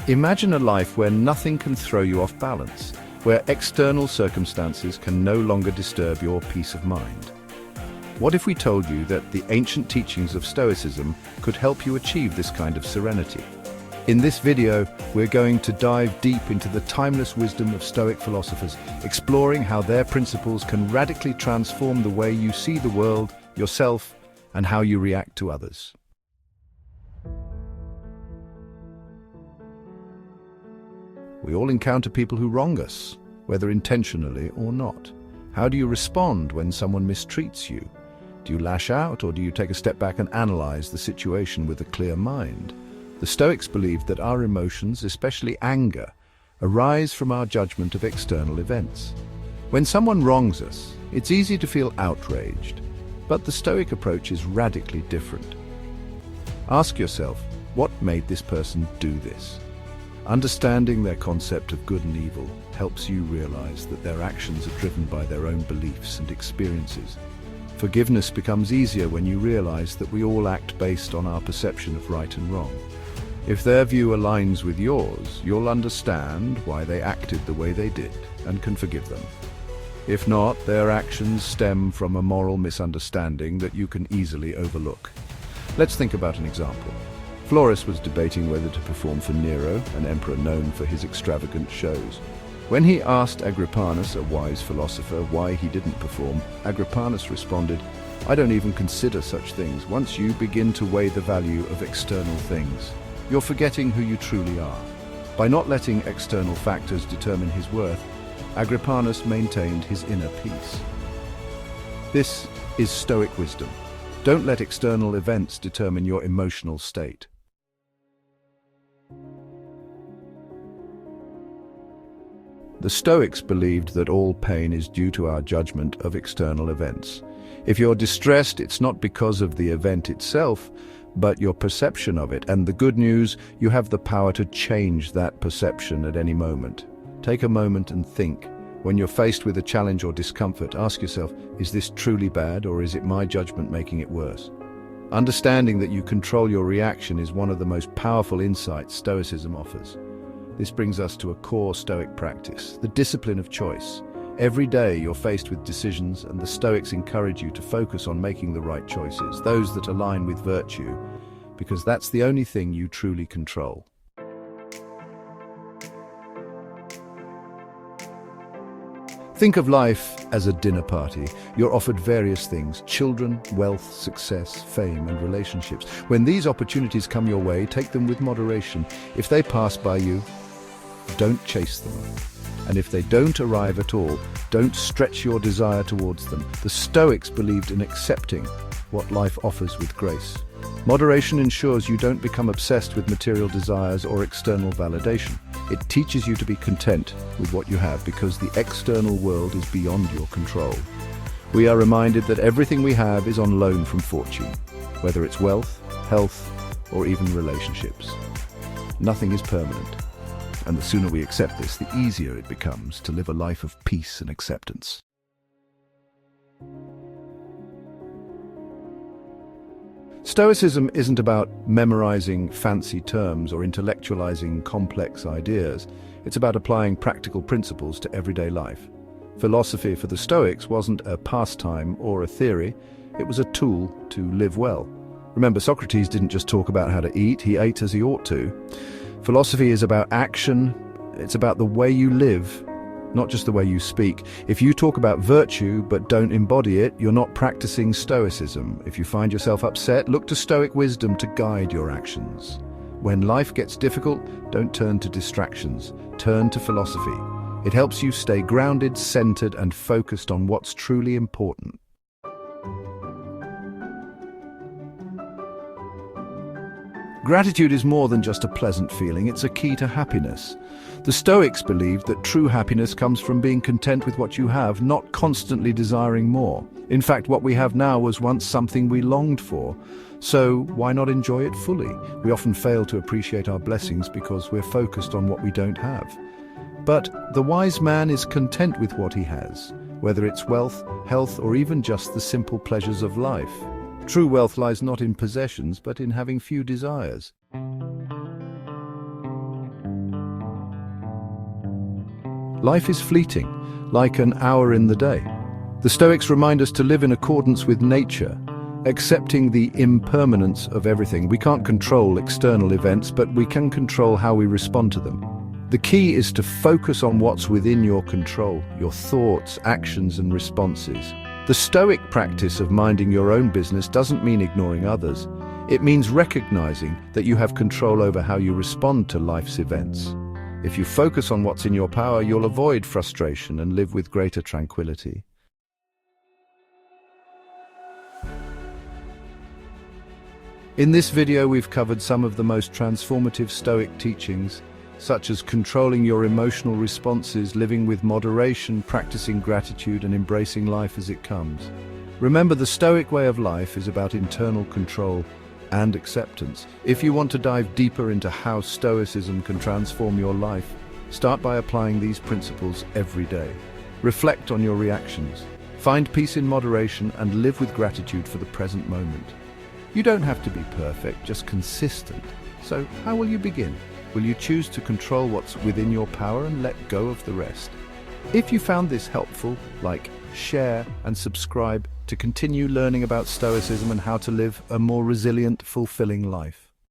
Imagine a life where nothing can throw you off balance, where external circumstances can no longer disturb your peace of mind. What if we told you that the ancient teachings of Stoicism could help you achieve this kind of serenity? In this video, we're going to dive deep into the timeless wisdom of Stoic philosophers, exploring how their principles can radically transform the way you see the world, yourself, and how you react to others. We all encounter people who wrong us, whether intentionally or not. How do you respond when someone mistreats you? Do you lash out, or do you take a step back and analyze the situation with a clear mind? The Stoics believed that our emotions, especially anger, arise from our judgment of external events. When someone wrongs us, it's easy to feel outraged, but the Stoic approach is radically different. Ask yourself, what made this person do this? Understanding their concept of good and evil helps you realize that their actions are driven by their own beliefs and experiences. Forgiveness becomes easier when you realize that we all act based on our perception of right and wrong. If their view aligns with yours, you'll understand why they acted the way they did and can forgive them. If not, their actions stem from a moral misunderstanding that you can easily overlook. Let's think about an example. Florus was debating whether to perform for Nero, an emperor known for his extravagant shows. When he asked Agrippinus, a wise philosopher, why he didn't perform, Agrippinus responded, "I don't even consider such things. Once you begin to weigh the value of external things, you're forgetting who you truly are." By not letting external factors determine his worth, Agrippinus maintained his inner peace. This is Stoic wisdom. Don't let external events determine your emotional state. The Stoics believed that all pain is due to our judgment of external events. If you're distressed, it's not because of the event itself, but your perception of it. And the good news, you have the power to change that perception at any moment. Take a moment and think. When you're faced with a challenge or discomfort, ask yourself, is this truly bad, or is it my judgment making it worse? Understanding that you control your reaction is one of the most powerful insights Stoicism offers. This brings us to a core Stoic practice, the discipline of choice. Every day you're faced with decisions, and the Stoics encourage you to focus on making the right choices, those that align with virtue, because that's the only thing you truly control. Think of life as a dinner party. You're offered various things: children, wealth, success, fame, and relationships. When these opportunities come your way, take them with moderation. If they pass by you, don't chase them. And if they don't arrive at all, don't stretch your desire towards them. The Stoics believed in accepting what life offers with grace. Moderation ensures you don't become obsessed with material desires or external validation. It teaches you to be content with what you have, because the external world is beyond your control. We are reminded that everything we have is on loan from fortune, whether it's wealth, health, or even relationships. Nothing is permanent, and the sooner we accept this, the easier it becomes to live a life of peace and acceptance. Stoicism isn't about memorizing fancy terms or intellectualizing complex ideas. It's about applying practical principles to everyday life. Philosophy for the Stoics wasn't a pastime or a theory, it was a tool to live well. Remember, Socrates didn't just talk about how to eat, he ate as he ought to. Philosophy is about action, it's about the way you live, not just the way you speak. If you talk about virtue but don't embody it, you're not practicing Stoicism. If you find yourself upset, look to Stoic wisdom to guide your actions. When life gets difficult, don't turn to distractions, turn to philosophy. It helps you stay grounded, centered, and focused on what's truly important. Gratitude is more than just a pleasant feeling, it's a key to happiness. The Stoics believed that true happiness comes from being content with what you have, not constantly desiring more. In fact, what we have now was once something we longed for, so why not enjoy it fully? We often fail to appreciate our blessings because we're focused on what we don't have. But the wise man is content with what he has, whether it's wealth, health, or even just the simple pleasures of life. True wealth lies not in possessions, but in having few desires. Life is fleeting, like an hour in the day. The Stoics remind us to live in accordance with nature, accepting the impermanence of everything. We can't control external events, but we can control how we respond to them. The key is to focus on what's within your control, your thoughts, actions, and responses. The Stoic practice of minding your own business doesn't mean ignoring others. It means recognizing that you have control over how you respond to life's events. If you focus on what's in your power, you'll avoid frustration and live with greater tranquility. In this video, we've covered some of the most transformative Stoic teachings, such as controlling your emotional responses, living with moderation, practicing gratitude, and embracing life as it comes. Remember, the Stoic way of life is about internal control and acceptance. If you want to dive deeper into how Stoicism can transform your life, start by applying these principles every day. Reflect on your reactions, find peace in moderation, and live with gratitude for the present moment. You don't have to be perfect, just consistent. So, how will you begin? Will you choose to control what's within your power and let go of the rest? If you found this helpful, like, share, and subscribe to continue learning about Stoicism and how to live a more resilient, fulfilling life.